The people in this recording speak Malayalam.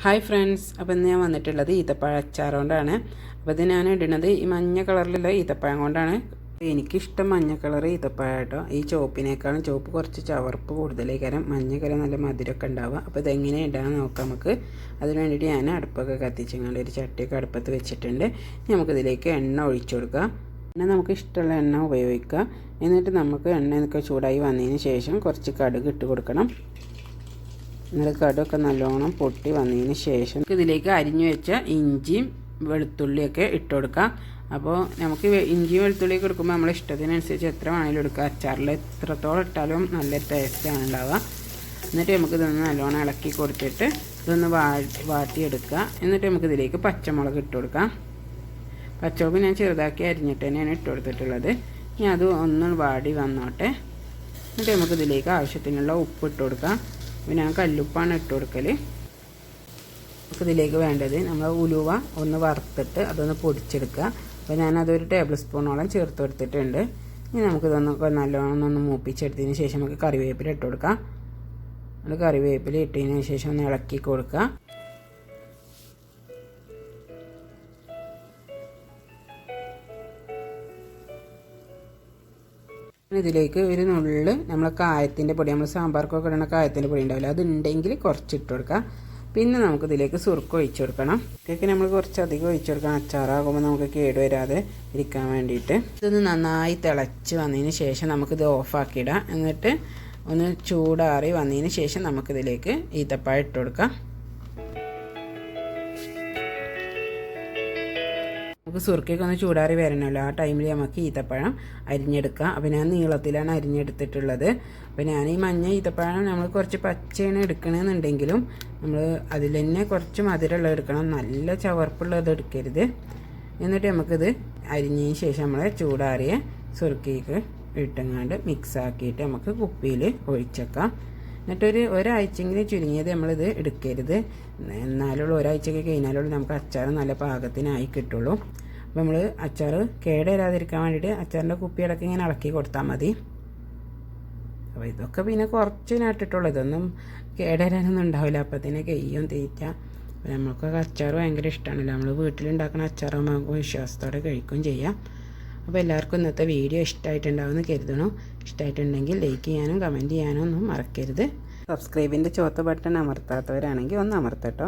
ഹായ് ഫ്രണ്ട്സ്, അപ്പോൾ ഇന്ന് ഞാൻ വന്നിട്ടുള്ളത് ഈത്തപ്പഴ അച്ചാർ കൊണ്ടാണ്. അപ്പോൾ ഇത് ഞാൻ ഇടുന്നത് ഈ മഞ്ഞ കളറിലുള്ള ഈത്തപ്പഴം കൊണ്ടാണ്. എനിക്കിഷ്ടം മഞ്ഞ കളർ ഈത്തപ്പഴം കേട്ടോ. ഈ ചുവപ്പിനേക്കാളും ചുവപ്പ് കുറച്ച് ചവർപ്പ് കൂടുതലേക്കാരം, മഞ്ഞ കളർ നല്ല മധുരമൊക്കെ ഉണ്ടാവുക. അപ്പോൾ ഇതെങ്ങനെ ഇടാമെന്ന് നോക്കാം നമുക്ക്. അതിന് വേണ്ടിയിട്ട് ഞാൻ അടുപ്പൊക്കെ കത്തിച്ചങ്ങാണ്ട് ഒരു ചട്ടിയൊക്കെ അടുപ്പത്ത് വെച്ചിട്ടുണ്ട്. നമുക്കിതിലേക്ക് എണ്ണ ഒഴിച്ചു കൊടുക്കാം. എണ്ണ നമുക്ക് ഇഷ്ടമുള്ള എണ്ണ ഉപയോഗിക്കുക. എന്നിട്ട് നമുക്ക് എണ്ണയൊക്കെ ചൂടായി വന്നതിന് ശേഷം കുറച്ച് കടുക് ഇട്ട് കൊടുക്കണം. എന്നിട്ട് കടുകൊക്കെ നല്ലോണം പൊട്ടി വന്നതിന് ശേഷം ഇതിലേക്ക് അരിഞ്ഞു വെച്ച ഇഞ്ചിയും വെളുത്തുള്ളിയൊക്കെ ഇട്ട് കൊടുക്കാം. അപ്പോൾ നമുക്ക് ഇഞ്ചിയും വെളുത്തുള്ളിയൊക്കെ എടുക്കുമ്പോൾ നമ്മളെ ഇഷ്ടത്തിനനുസരിച്ച് എത്ര വേണമെങ്കിലും എടുക്കുക. അച്ചാറിൽ എത്രത്തോളം ഇട്ടാലും നല്ല ടേസ്റ്റാണ് ഉണ്ടാവുക. എന്നിട്ട് നമുക്ക് ഇതൊന്ന് നല്ലോണം ഇളക്കി കൊടുത്തിട്ട് ഇതൊന്ന് വാട്ടിയെടുക്കുക. എന്നിട്ട് നമുക്ക് ഇതിലേക്ക് പച്ചമുളക് ഇട്ട് കൊടുക്കാം. പച്ചമുളക് ഞാൻ ചെറുതാക്കി അരിഞ്ഞിട്ട് തന്നെയാണ് ഇട്ട് കൊടുത്തിട്ടുള്ളത്. ഇനി അത് ഒന്ന് വാടി വന്നോട്ടെ. എന്നിട്ട് നമുക്ക് ഇതിലേക്ക് ആവശ്യത്തിനുള്ള ഉപ്പ് ഇട്ട് കൊടുക്കാം. അപ്പോൾ ഞാൻ കല്ലുപ്പാണ് ഇട്ട് കൊടുക്കൽ. നമുക്കിതിലേക്ക് വേണ്ടത് നമ്മൾ ഉലുവ ഒന്ന് വറുത്തിട്ട് അതൊന്ന് പൊടിച്ചെടുക്കുക. അപ്പോൾ ഞാനതൊരു ടേബിൾ സ്പൂണോളം ചേർത്ത് കൊടുത്തിട്ടുണ്ട്. ഇനി നമുക്കിതൊന്നൊക്കെ നല്ലോണം ഒന്ന് മൂപ്പിച്ചെടുത്തതിന് ശേഷം നമുക്ക് കറിവേപ്പില ഇട്ട് കൊടുക്കാം. അത് കറിവേപ്പില ഇട്ടതിന് ശേഷം ഒന്ന് ഇളക്കി കൊടുക്കുക. ഇതിലേക്ക് ഒരു നുള്ള് നമ്മൾ കായത്തിൻ്റെ പൊടി, നമ്മൾ സാമ്പാർക്കൊക്കെ ഇടുന്ന കായത്തിൻ്റെ പൊടി ഉണ്ടാവില്ല, അതുണ്ടെങ്കിൽ കുറച്ചിട്ട് കൊടുക്കുക. പിന്നെ നമുക്കിതിലേക്ക് സുറുക്ക് ഒഴിച്ചു കൊടുക്കണം. ഇതൊക്കെ നമ്മൾ കുറച്ചധികം ഒഴിച്ചു കൊടുക്കണം. അച്ചാറാകുമ്പോൾ നമുക്ക് കേടുവരാതെ ഇരിക്കാൻ വേണ്ടിയിട്ട്. ഇതൊന്ന് നന്നായി തിളച്ച് വന്നതിന് ശേഷം നമുക്കിത് ഓഫാക്കിയിടാം. എന്നിട്ട് ഒന്ന് ചൂടാറി വന്നതിന് ശേഷം നമുക്കിതിലേക്ക് ഈത്തപ്പഴം ഇട്ട് കൊടുക്കാം. നമുക്ക് സുറുക്കൊക്കെ ഒന്ന് ചൂടാറി വരണമല്ലോ. ആ ടൈമിൽ നമുക്ക് ഈത്തപ്പഴം അരിഞ്ഞെടുക്കാം. അപ്പോൾ ഞാൻ നീളത്തിലാണ് അരിഞ്ഞെടുത്തിട്ടുള്ളത്. അപ്പോൾ ഞാൻ ഈ മഞ്ഞ ഈത്തപ്പഴം നമ്മൾ കുറച്ച് പച്ചയാണ് എടുക്കണമെന്നുണ്ടെങ്കിലും നമ്മൾ അതിൽ തന്നെ കുറച്ച് മധുരമുള്ളത് എടുക്കണം. നല്ല ചവർപ്പുള്ളത് എടുക്കരുത്. എന്നിട്ട് നമുക്കിത് അരിഞ്ഞതിന് ശേഷം നമ്മൾ ചൂടാറിയ സുറുക്കിക്ക് ഇട്ടങ്ങാണ്ട് മിക്സാക്കിയിട്ട് നമുക്ക് കുപ്പിയിൽ ഒഴിച്ചേക്കാം. എന്നിട്ടൊരു ഒരാഴ്ചയെങ്കിലും ചുരുങ്ങിയത് നമ്മളിത് എടുക്കരുത്. എന്നാലുള്ള ഒരാഴ്ചയൊക്കെ കഴിഞ്ഞാലുള്ള നമുക്ക് അച്ചാർ നല്ല പാകത്തിനായി കിട്ടുള്ളൂ. അപ്പോൾ നമ്മൾ അച്ചാർ കേടുവരാതിരിക്കാൻ വേണ്ടിയിട്ട് അച്ചാറിൻ്റെ കുപ്പിയടക്കം ഇങ്ങനെ ഇളക്കി കൊടുത്താൽ മതി. അപ്പോൾ ഇതൊക്കെ പിന്നെ കുറച്ച് നട്ടിട്ടുള്ളൂ, ഇതൊന്നും കേടുവരാനൊന്നും ഉണ്ടാവില്ല. അപ്പത്തിന് കയ്യും തീറ്റ. അപ്പോൾ നമ്മൾക്കൊക്കെ അച്ചാർ ഭയങ്കര ഇഷ്ടമാണല്ലോ. നമ്മൾ വീട്ടിലുണ്ടാക്കുന്ന അച്ചാറാകുമ്പോൾ നമുക്ക് വിശ്വാസത്തോടെ കഴിക്കുകയും ചെയ്യാം. അപ്പോൾ എല്ലാവർക്കും ഇന്നത്തെ വീഡിയോ ഇഷ്ടമായിട്ടുണ്ടാവുമെന്ന് കരുതണു. ഇഷ്ടമായിട്ടുണ്ടെങ്കിൽ ലൈക്ക് ചെയ്യാനും കമൻറ്റ് ചെയ്യാനും ഒന്നും മറക്കരുത്. സബ്സ്ക്രൈബിൻ്റെ ചുവത്ത ബട്ടൺ അമർത്താത്തവരാണെങ്കിൽ ഒന്ന് അമർത്തട്ടോ.